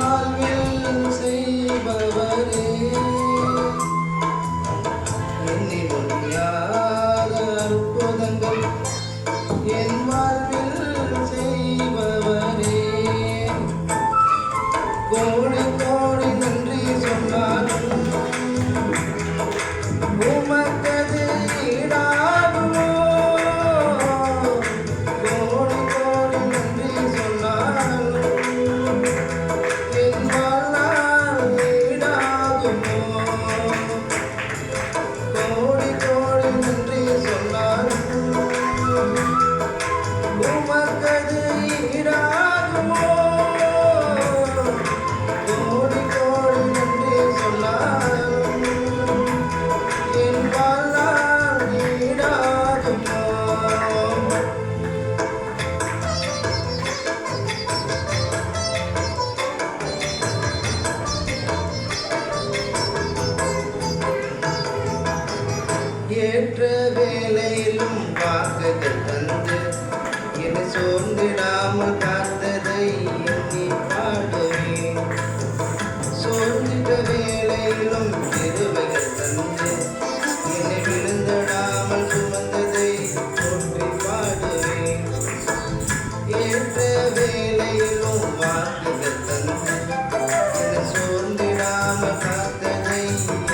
வாழ்வில் செய்பவரே எண்ணி முடியாத அற்புதங்கள் என் வாழ்வில் செய்பவரே கோடி கோடி நன்றி சொன்னாலும் உமக்கது ஈடாகுமோ கோடி கோடி நன்றி சொன்னாலும் என் வாழ்நாள் ஈடாகுமோ கோடி கோடி நன்றி சொன்னாலும் உமக்கது ஈடாகுமோ கோடி கோடி நன்றி சொன்னாலும் என் வாழ்நாள் ஈடாகுமோ ஏற்ற வேளையிலும் வாக்குகள் தந்து என்னை சோர்ந்திடாமல் காத்ததை எண்ணி பாடுவேன். சோர்ந்திட்ட வேளையிலும் கிருபைகள் தந்து என்னை விழுந்திடாமல் சுமந்ததை போற்றி பாடுவேன். ஏற்ற வேளையிலும் வாக்குகள் தந்து என்னை சோர்ந்திடாமல் காத்ததை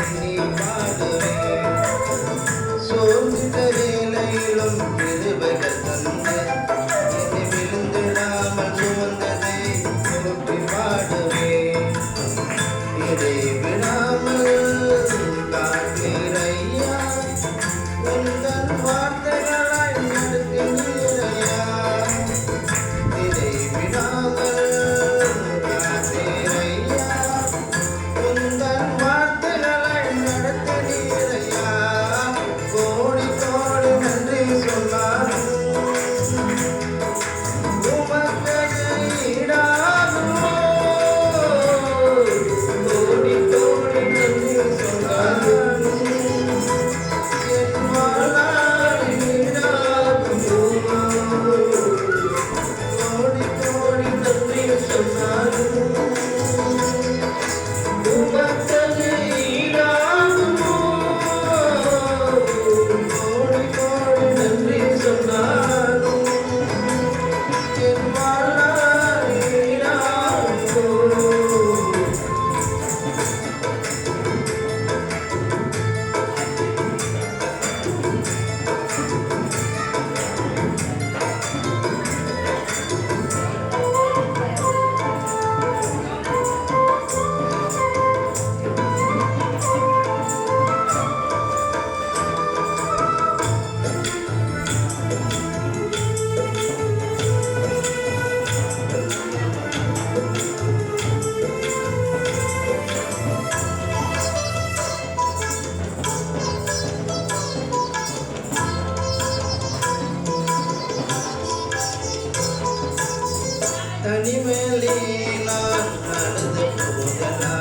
எண்ணி பாடுவேன். சோர்ந்திட்ட வேளையிலும் கிருபைகள் தந்து என்னை விழுந்திடாமல் சுமந்ததை போற்றி பாடுவேன். இதை விடாமல் காத்தீரையா, உந்தன் வார்த்தைகளாய் நடத்தினீரையா. இதை விடாமல் காத்தீரையா, உந்தன் வார்த்தைகளாய் நடத்தினீரையா. கோடி கோடி நன்றி சொன்னாலும் உமக்கது ஈடாகுமோ. கோடி கோடி நன்றி சொன்னாலும் என் வாழ்நாள் ஈடாகுமோ. கோடி கோடி நன்றி சொன்னாலும் உமக்கது ஈடாகுமோ. கோடி கோடி நன்றி சொன்னாலும் என் வாழ்நாள் ஈடாகுமோ. தனிமேலே நான் நடந்து போதெல்லாம்